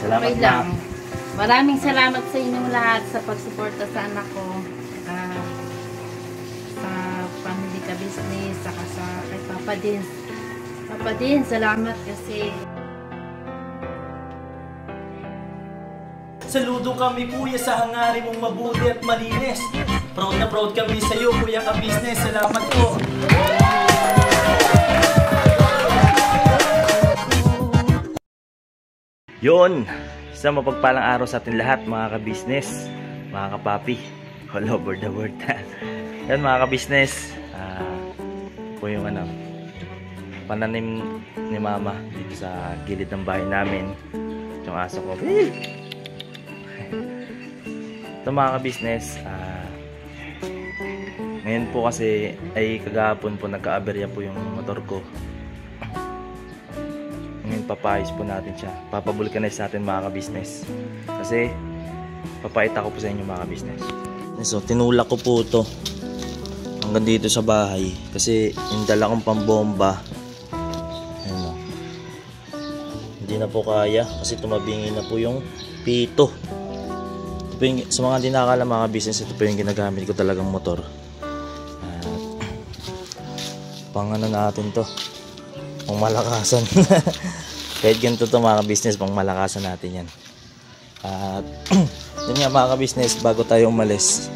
Salamat okay lang. Maraming salamat sa inyong lahat sa pagsuporta sa anak ko. Sa family ka business, saka sa kay Papa din. Papa din, salamat kasi saludo kami kuya sa hangarin mong mabuti at malinis. Proud na proud kami sa iyo kuya ka business. Salamat po. Yun, isang mapagpalang araw sa atin lahat mga ka-business, mga kapapi, all over the world. Yan mga ka-business, po yung pananim ni mama dito sa gilid ng bahay namin. Yung aso ko. Ito mga ka-business, ngayon po kasi ay kagahapon po nagka-aberya po yung motor ko. Ngayon papayos po natin siya, papabulkanize natin mga ka-business, kasi papakita ko po sa inyo mga ka-business. So tinulak ko po ito hanggang dito sa bahay kasi yung dala kong pambomba, ayun, hindi na po kaya kasi tumabingi na po yung pito. Ito po yung, sa mga hindi nakakala mga business, ito po yung ginagamit ko talagang motor. Pang ano natin to, pang malakasan. Kahit ganito to mga business, pang malakasan natin yan. At yun nga mga business, bago tayo umalis,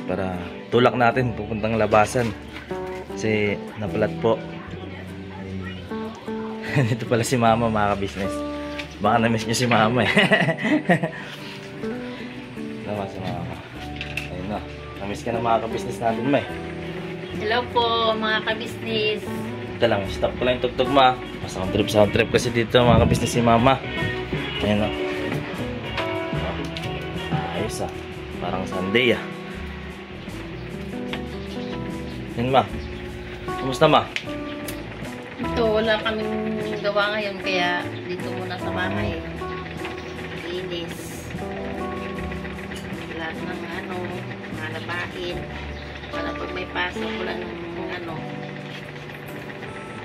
para tulak natin pupuntang labasan kasi napalat po. Ito pala si mama mga business, baka na-miss nyo si mama eh. Naman si mama, ayun na, na-miss ka na mga business natin ma eh. hello po mga ka-business. Ito lang, stop ko lang yung tugtog ma. Sound trip kasi dito mga ka-business si mama. Ayun o. Ayos ah. Parang Sunday ah. Yun ma. Kumusta ma? Ito, wala kaming gawa ngayon kaya dito muna sa bahay. Linis. Lahat ng malabahin. Para pag may pasok wala ng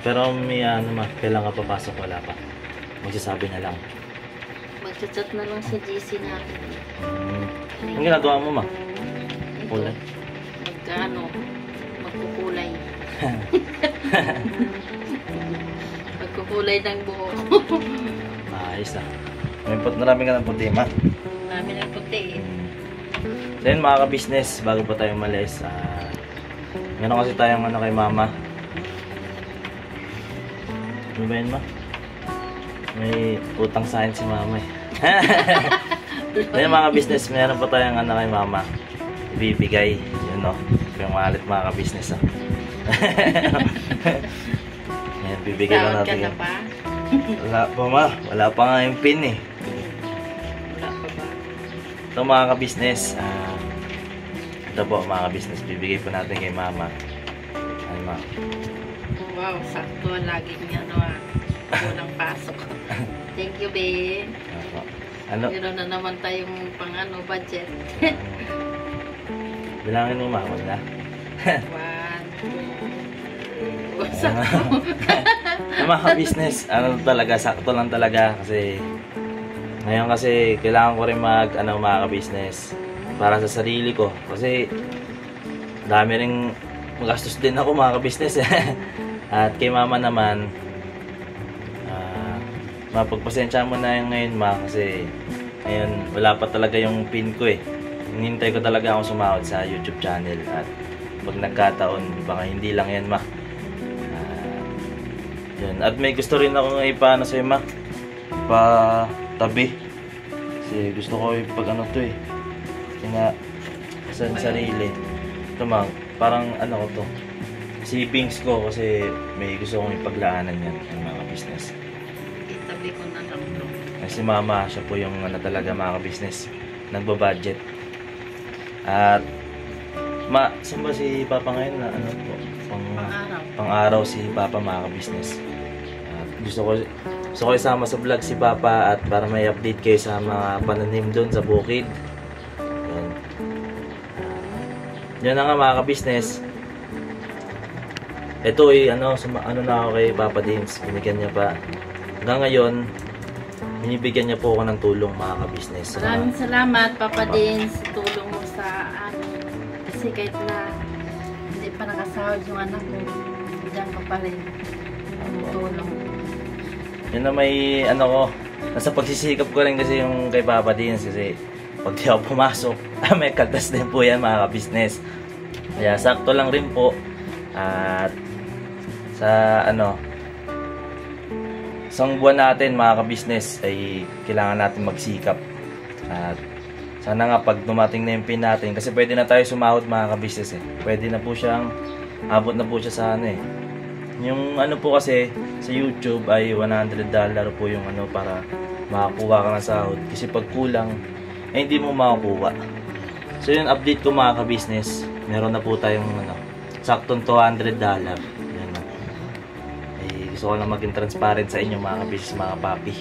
Pero may ma, kailangan papasok, wala pa. Magsasabi na lang. Magchat-chat na lang sa GC natin. Ang ginagawa mo ma? Kulay? Magkukulay. Magkukulay ng buhok. Ayos ah. Marami ka ng puti ma. Marami ng puti eh. Then mga ka-business, bago pa tayo umalis, meron kasi tayong kay mama. Ano ba yun ma? May utang sa akin si mama eh. Then mga ka-business, meron pa tayong kay mama. Ibibigay, yun o. Yung wallet mga ka-business oh. Ayan, bibigay lang natin yun. Wala pa ma, wala pa nga yung pin eh. Wala pa ba? Ito mga ka-business, ito po mga ka-business, bibigay po natin kay mama. Ay ma. Wow, sakto lagi niya walang pasok. Thank you babe. Ano? Meron na naman tayong budget. Bilangin mo ma, wala. 1, 2, sakto. Mga ka-business, talaga, sakto lang talaga kasi ngayon kasi kailangan ko rin mga ka-business para sa sarili ko kasi dami ring magastos din ako mga ka-business. At kay mama naman, mapagpasensya mo na yung ngayon ma kasi ngayon wala pa talaga yung pin ko eh. Hinintay ko talaga akong sumahod sa YouTube channel at pag nagkataon baka hindi lang yan ma. Yun. At may gusto rin ako ipaano sa'yo ma, tabi kasi gusto ko ipag to eh, kaya sa sarili ito ma, parang ko to, savings ko kasi may gusto kong ipaglaanan yan ng mga business. Itabi ko na lang to. Kasi mama, siya po yung talaga mga business nagbabudget. At ma, saan ba si papa ngayon na po? Pang-araw si papa mga business. At gusto ko isama sa vlog si papa at para may update kayo sa mga pananim doon sa bukid. Yan na nga mga ka-business. Ito ay na ako kay Papa James. Binigyan niya pa. Hanggang ngayon, binibigyan niya po ako ng tulong mga ka-business. Maraming salamat, Papa Din, sa tulong mo sa amin. Kasi kahit na hindi pa nakasahod yung anak mo, diyan ka pa rin tulong. Yun na may ano ko, nasa pagsisikap ko rin kasi yung kay Papa Din kasi pag di ako pumasok, may kaltas din po yan mga ka-business. Kaya sakto lang rin po. At sa ano, isang buwan natin mga ka-business ay kailangan natin magsikap. At sana nga pag dumating na yung pin natin, kasi pwede na tayo sumahod mga ka-business eh. Pwede na po siyang, abot na po siya sa ano eh. Yung ano po kasi sa YouTube ay $100 po yung ano para makakuha ka ng sahod. Kasi pag kulang, ay hindi mo makakuha. So yung update ko mga ka-business, meron na po tayong ano, saktong $200. Yan na. Ay, gusto ko lang maging transparent sa inyo mga ka-business, mga papi.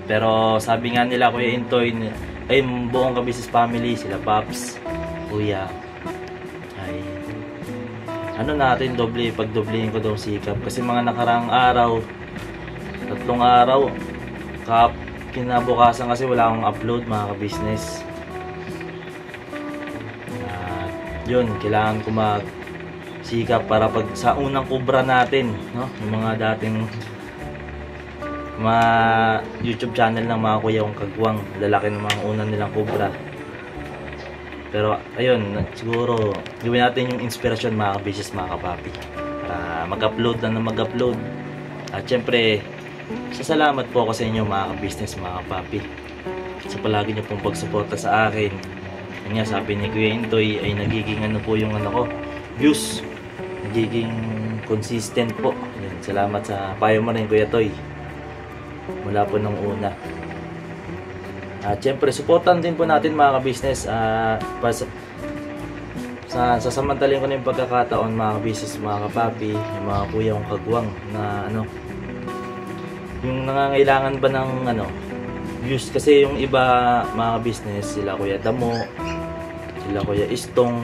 Pero sabi nga nila Kuya Intoy, ay buong ka-business family, sila Paps, Kuya, ay ano natin, pagdoblehin ko daw sikap. Kasi mga nakaraang araw, 3 araw, kinabukasan kasi wala akong upload mga ka-business. At yun, kailangan ko magsikap para pag sa unang kubra natin, no? Yung mga dating mga YouTube channel ng mga kuya kong kagwang, lalaki ng mga unang nilang kubra. Pero ayun, siguro gawin natin yung inspirasyon mga ka-business, mga kapapi, para mag-upload na mag-upload. At syempre, salamat po ako sa inyo mga ka-business, mga kapapi, sa palagi niyo pong pagsuporta sa akin. Yan nga, sabi ni Kuya Intoy ay nagiging ano po yung ano ko, views, nagiging consistent po. Yan, salamat sa payo mo rin Kuya Toy mula po nung una. At syempre, supportan din po natin mga ka-business. Sasamantalin ko na yung pagkakataon mga ka-business, mga kapapi, yung mga kuya kong kagwang na ano, yung nangangailangan ba ng ano, views. Kasi yung iba mga ka-business, sila Kuya Damo, sila Kuya Istong,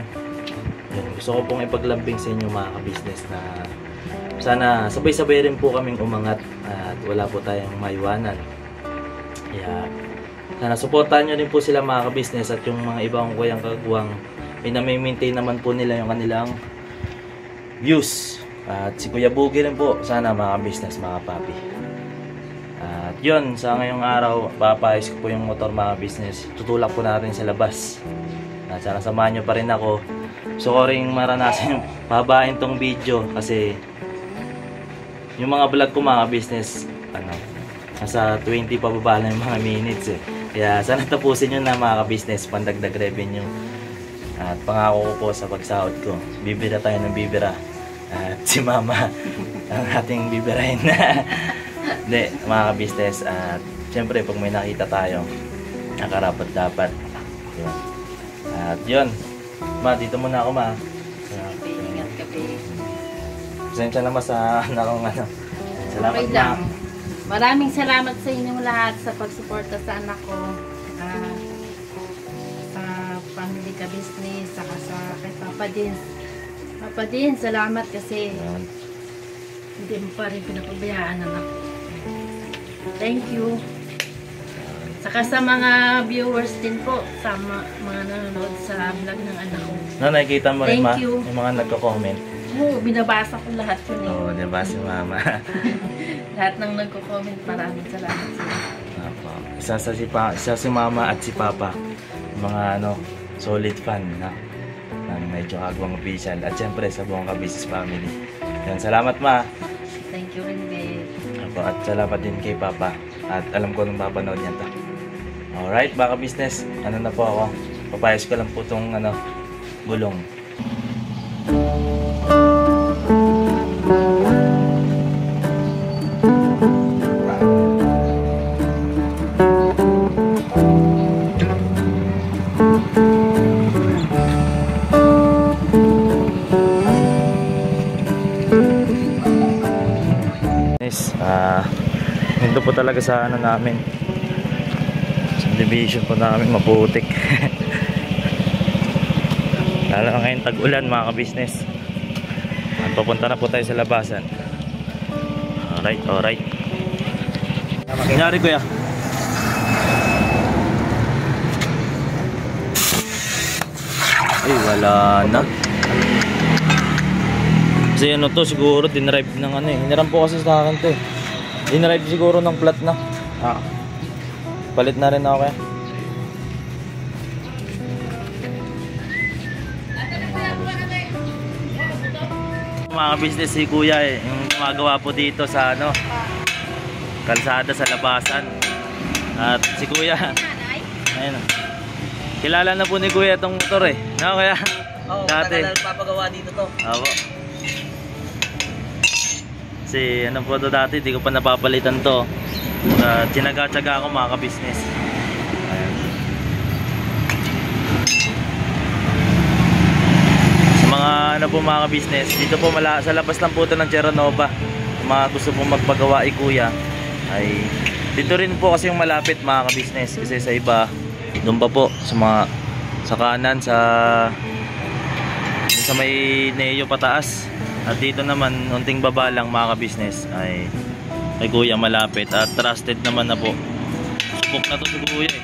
yun, gusto ko pong ipaglambing sa inyo mga ka-business na sana sabay-sabay rin po kaming umangat at wala po tayong maiwanan. Kaya sana supportahan nyo rin po sila mga ka-business, at yung mga ibang kuyang kagwang ay na-maintain naman po nila yung kanilang views. At si Kuya Bugi rin po, sana mga ka-business, mga papi. At yun, sa ngayong araw, papayos ko po yung motor mga business. Tutulak po natin sa labas. At sana samahan nyo pa rin ako. Gusto ko rin maranasan yung pababain tong video kasi yung mga vlog ko mga business, ano, nasa 20 pababa lang yung mga minutes eh. Kaya sana tapusin nyo na mga business, pandagdag revenue. At pangako ko po sa pagsahod ko, bibira tayo ng bibira. At si Mama ang ating bibirahin na. Hindi, mga ka-business. At syempre, pag may nakita tayo, nakarapat dapat. Yun. At yun, Ma, dito muna ako, Ma. Ingat ka, babe. Pasensya naman sa nakong ano. Salamat, Okay lang. Maraming salamat sa inyong lahat sa pagsuporta sa anak ko. Sa family ka business, saka sa kay Papa Din. Papa Din, salamat kasi hindi mo pa rin pinapabayaan anak ko. Thank you. Saka sa mga viewers din po, sa mga nanonood sa vlog ng anak ko. No, nakikita mo rin, Ma, Thank you. yung mga nagko-comment. Oo, binabasa ko lahat yun eh. Oo, diba si Mama? Lahat ng nagko-comment, maraming salamat sa inyo. Isa si Mama at si Papa, mga ano, solid fan na ng medyo kagwang official. At syempre sa buong ka-business family. Yan, salamat, Ma. Thank you rin, babe. At salamat din kay Papa. At alam ko nung papanood niya to. Alright, baka business. Ano na po ako. Papayos ko lang po itong ano, gulong. Ito po talaga sa ano namin, subdivision po namin, maputik. Lalo na ngayon tag-ulan mga ka-business. At papunta na po tayo sa labasan. Alright, alright. Nangyari kuya? Ay, wala na. Kasi ano to, siguro dinrive ng ano eh. Hiniram po kasi sa akin to eh. Dinrive siguro ng flat na. Palit na rin ako kaya. Mga business si Kuya eh, yung gumagawa po dito sa ano, kalsada sa labasan. At si Kuya, ayun, kilala na po ni Kuya itong motor eh, no Kuya? Oo, dati matagal papagawa dito to. Opo. Kasi ano po to dati, di ko pa napapalitan to. Tinaga-tsaga ako mga ka-business. Ayan. Mga ano po mga business, dito po sa labas lang po ito ng Terranova. Kung mga gusto pong magpagawa ay Kuya, ay dito rin po kasi yung malapit mga ka-business. Kasi sa iba, doon pa po sa kanan, sa may Neo pataas. At dito naman, unting baba lang mga ka-business, ay kay Kuya malapit. At trusted naman na po. Subok na to si Kuya eh.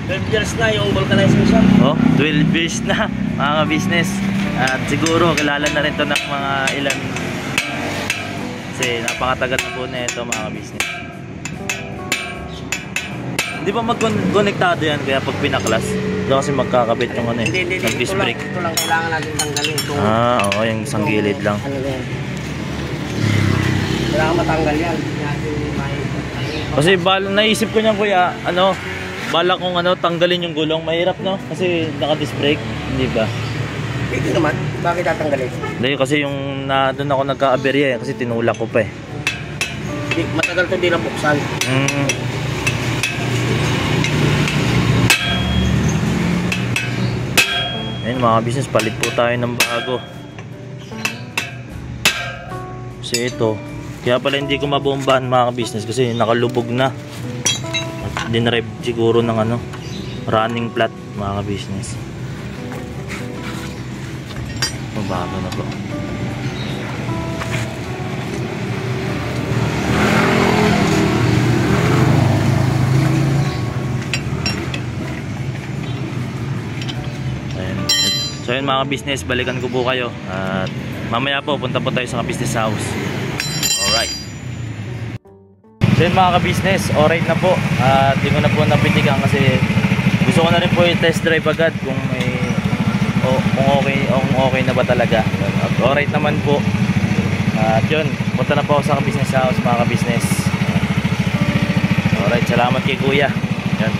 12 years na yung vulcanizing shop. Oh, 12 years na mga business. At siguro kilala na rin to ng mga ilan. Kasi napakatagal na po na ito mga business. Hindi ba mag-konektado yan kaya pag pinaklas? Ito kasi magkakabit yung ano eh. Hindi. Nag-disc brake. Ito lang kailangan natin tanggalin. Oo, yung isang gilid lang. Ano yan? Kailangan matanggal yan. Kasi naisip ko niyan Kuya, ano, bala kong ano, tanggalin yung gulong. Mahirap no? Kasi naka-disc brake, hindi ba? Pwede naman. Bakit tatanggalin? Hindi, kasi yung doon ako nagka-aberya eh. Kasi tinulak ko pa eh. Matagal to din ang buksan. Ayun mga business, palit po tayo ng bago. Kasi ito, kaya pala hindi ko mabombahan mga business kasi nakalubog na. At dinrive siguro ng ano, running flat mga business. Mabago na po. So yun mga business, balikan ko po kayo at mamaya po punta po tayo sa business house. Alright. So yun mga ka-business, alright na po. At di ko na po napitigan kasi gusto ko na rin po i-test drive agad kung okay na ba talaga. At alright naman po. At yun, punta na po ako sa business house mga ka-business. Alright, salamat kay Kuya. Yan.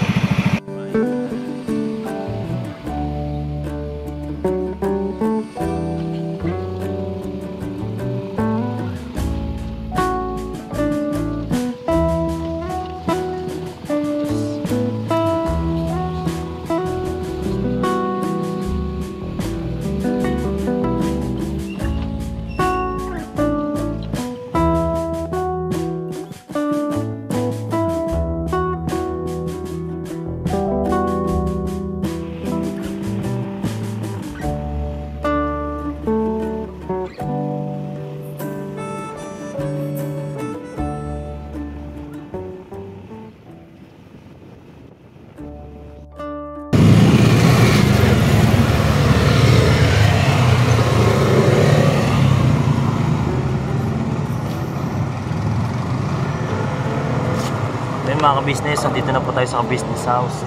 Mga ka-business, nandito na po tayo sa business house.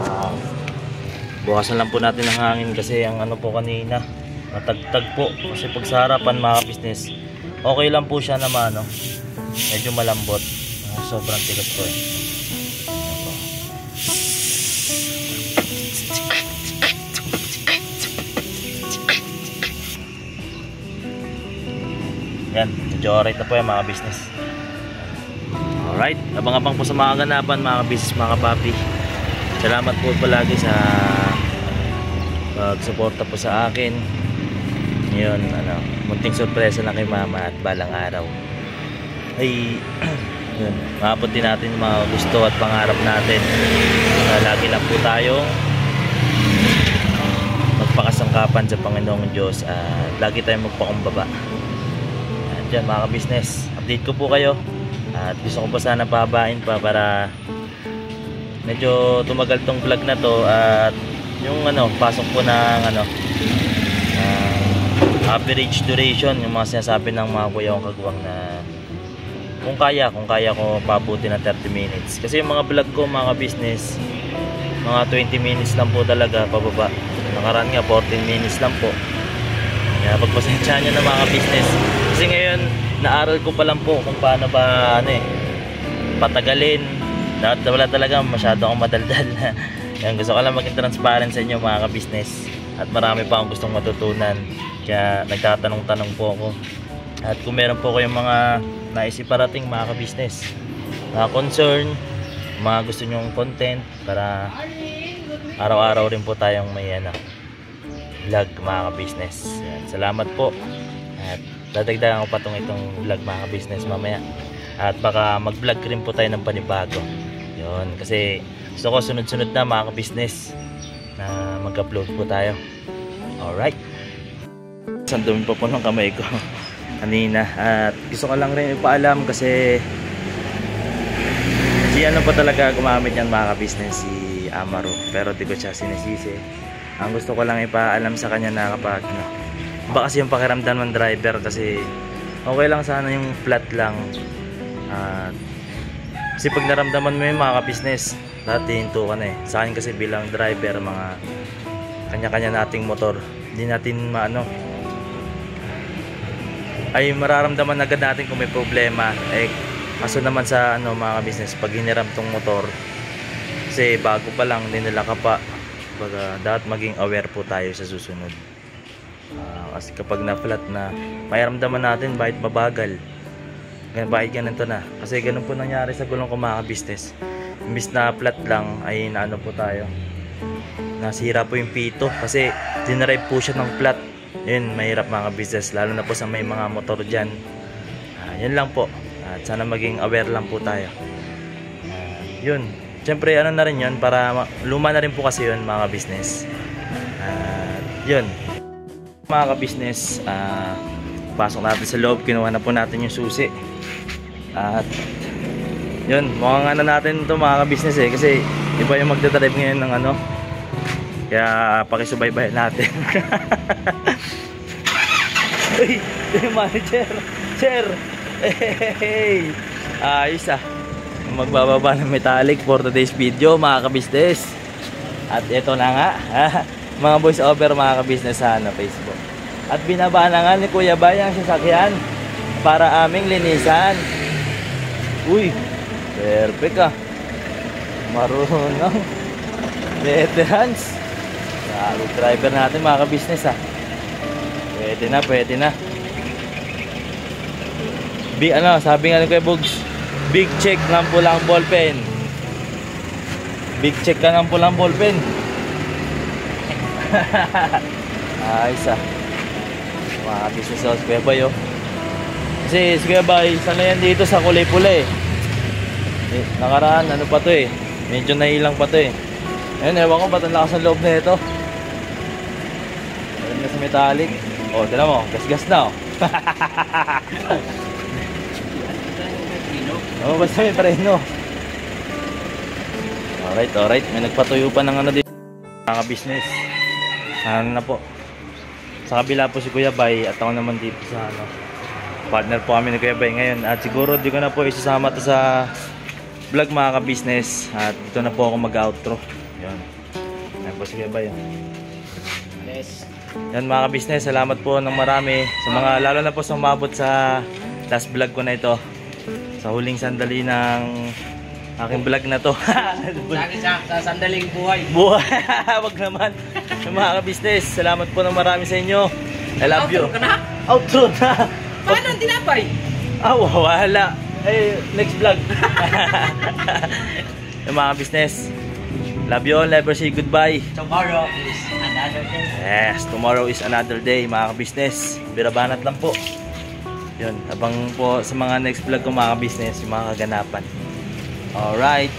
Bukasan lang po natin ang hangin kasi ang ano po kanina natagtag po kasi pag sa harapan mga ka-business okay lang po siya naman no? Medyo malambot, sobrang tigas po eh. Yan, medyo alright na po yan mga business. Alright, abang-abang po sa mga ganapan mga business, mga papi. Salamat po palagi sa pagsuporta po sa akin. Yun, ano, munting sorpresa lang kay mama at balang araw ay yun, maabot din natin yung mga gusto at pangarap natin. Lagi lang po tayong magpakasangkapan sa Panginoong Diyos at lagi tayong magpakumbaba. At yan mga business, update ko po kayo. At gusto ko pa sana pahabain pa para medyo tumagal tong vlog na to at yung pasok po ng average duration, yung mga sinasabi ng mga kuya kong kagwang na kung kaya ko pabuti ng 30 minutes. Kasi yung mga vlog ko mga business, mga 20 minutes lang po talaga pababa. Nakaraan nga 14 minutes lang po. Kaya pagpasensyahan nyo na mga business. Kasi ngayon naaral ko pa lang po kung paano ba patagalin. Wala talaga masyado akong madaldal. Yan, gusto ko lang maging transparent sa inyo mga business. At marami pa akong gustong matutunan. Kaya nagtatanong-tanong po ako. At kung meron po kayong mga naisip parating mga business, mga concern, mga gusto nyong content para araw-araw rin po tayong may vlog mga business. Yan, salamat po. At dadagdagan ko pa itong vlog mga business mamaya. At baka mag-vlog rin po tayo ng panibago. Yun, kasi gusto ko sunod-sunod na mga business na mag-upload po tayo. Alright. Sandumi pa po ng kamay ko kanina. At gusto ko lang rin ipaalam kasi si pa talaga gumamit yan mga business, si Amaro. Pero di ko siya sinisisi. Ang gusto ko lang ipaalam sa kanya na kapag ba kasi yung pakiramdam ng driver, kasi okay lang sana yung flat lang. Kasi pag naramdaman mo yung mga business, dati hinto ka na eh. Sa akin kasi bilang driver, mga kanya-kanya nating motor, hindi natin ay mararamdaman agad natin kung may problema. Kaso naman sa mga business, pag hiniram tong motor, kasi bago pa lang, dinala ka pa, dapat maging aware po tayo sa susunod. Kasi kapag na-flat na, mayaramdaman natin bakit mabagal, bakit ganito na. Kasi ganun po nangyari sa gulong ko mga business. Imbis na flat lang, ay naano po tayo, nasira po yung pito kasi dinarive po siya ng flat. Yun, mahirap mga business, lalo na po sa may mga motor dyan. Yun lang po. At sana maging aware lang po tayo. Yun, siyempre na rin yun, para luma na rin po kasi yun mga business. Yun mga business, pasok natin sa loob, kinuha na po natin yung susi. At yun, mukhang natin ito mga business kasi iba yung magdadrive ngayon ng kaya pakisubaybayan natin. Uy, manager, sir. Hey, ayos magbababa ng metallic for today's video mga business. At ito na nga, mga voice over mga business sa Facebook. At binaba na nga ni Kuya Bay ang sasakyan para aming linisan. Uy, perfect marunong, veterans. Good driver natin mga business Pwede na. Sabi nga ni Kuya Bugs, big check ng pulang ballpen. Big check ka ng pulang ballpen. Ayos mga business sa Kuya Bay Kasi si Kuya Bay, sana yan dito sa kulay pula nakaraan pa to medyo nailang pa to Ayun, ewan ko ba't ang lakas ng loob na ito. Ayun na sa metallic. Tignan mo, gas-gas na basta may preno. Alright. May nagpatuyo pa ng dito mga business. Na po. Sa kabila po si Kuya Bay at ako naman dito sa partner po kami ni Kuya Bay ngayon. At siguro di ko na po isasama to sa vlog mga business. At dito na po ako mag-outro. Yan po si Kuya Bay Yes. Yan mga business, salamat po ng marami sa mga, lalo na po sa umabot sa last vlog ko na ito, sa huling sandali ng aking vlog na to. Sa sandaling buhay. Wag naman. Mga business, salamat po ng marami sa inyo. I love you. Outro ka na? Outro na. Paano ang tinapay? Wala. Next vlog. Mga business, love you all, never say goodbye. Tomorrow is another day. Yes, tomorrow is another day mga business. Birabanat lang po. Yun, habang po sa mga next vlog ko mga business, yung mga kaganapan. Alright.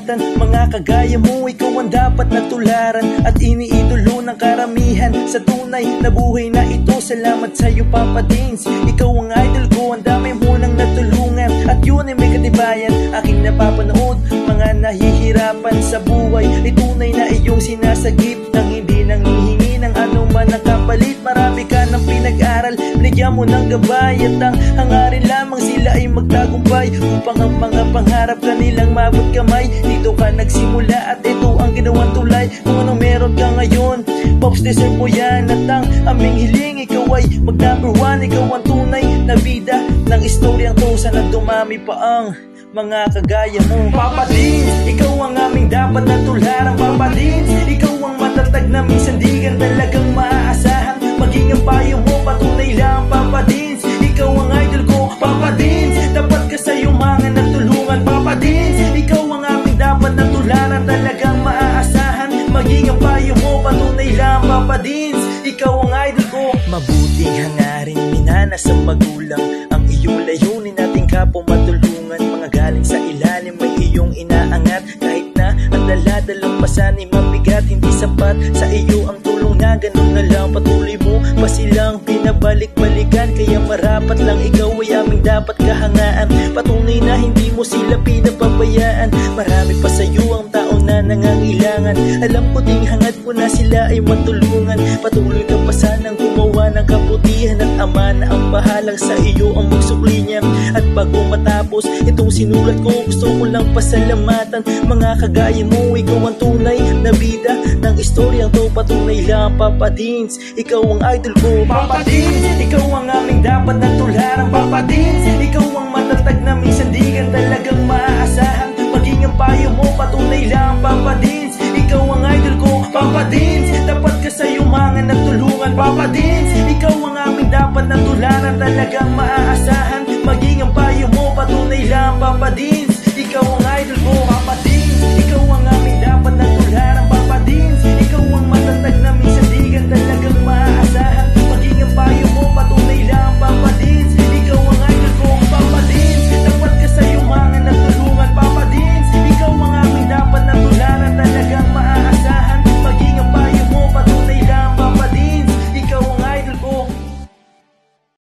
pasalamatan. Mga kagaya mo, ikaw ang dapat na tularan at iniidolo ng karamihan sa tunay na buhay na ito. Salamat sa'yo Papa Dins, ikaw ang idol ko, ang dami mo nang natulungan at yun ay may katibayan. Aking napapanood mga nahihirapan sa buhay, ay tunay na iyong sinasagip nang hindi nanghihingi ng anuman ang kapalit. Marami ka ng pinag-aral, binigyan mo ng gabay at ang hangarin lamang sila ay magtagumpay upang ang mga pangarap kanilang mabot kamay. Dito ka nagsimula at ito ang ginawang tulay. Kung anong meron ka ngayon, Pops, deserve mo yan at ang aming hiling, ikaw ay mag number 1. Ikaw ang tunay na bida ng istoryang to, sana dumami pa ang mga kagaya mo. Papa Dins, ikaw ang aming dapat na tularan. Papa Dins, ikaw ang matatag na minsan di ka talagang maaasahan. Maging ang payo mo, patunay lang Papa Dins, ikaw ang idol ko Papa Dins, dapat ka sa iyong mga natulungan. Papa Dins, ikaw ang aming dapat na tularan, talagang maaasahan. Maging ang payo mo, patunay lang Papa Dins, ikaw ang idol ko. Mabuting hangarin, minana sa magulang, ang iyong layunin nating kapwa matulungan. Mga galing sa ilalim may iyong inaangat, kahit na ang daladalang pasanay mabigat, hindi sapat sa iyo ang tulong na ganun na lang. Patuloy mo pa silang pinabalik-balikan, kaya marapat lang ikaw ay aming dapat kahangaan. Patunay na hindi mo sila pinababayaan, marami pa sa iyo ang tao na nangangailangan. Alam ko ding hangad mo na sila ay matulungan. Patuloy ka pa sanang gumawa ng kabutihan at ama na ang bahalang sa iyo ang magsukli niya. At bago matapos itong sinulat ko, gusto ko lang pasalamatan mga kagaya mo. Ikaw ang tunay na bida ng istoryang to, patunay lang Papa Dins, ikaw ang idol ko Papa Dins, ikaw ang aming dapat na tularan. Papa Dins, ikaw ang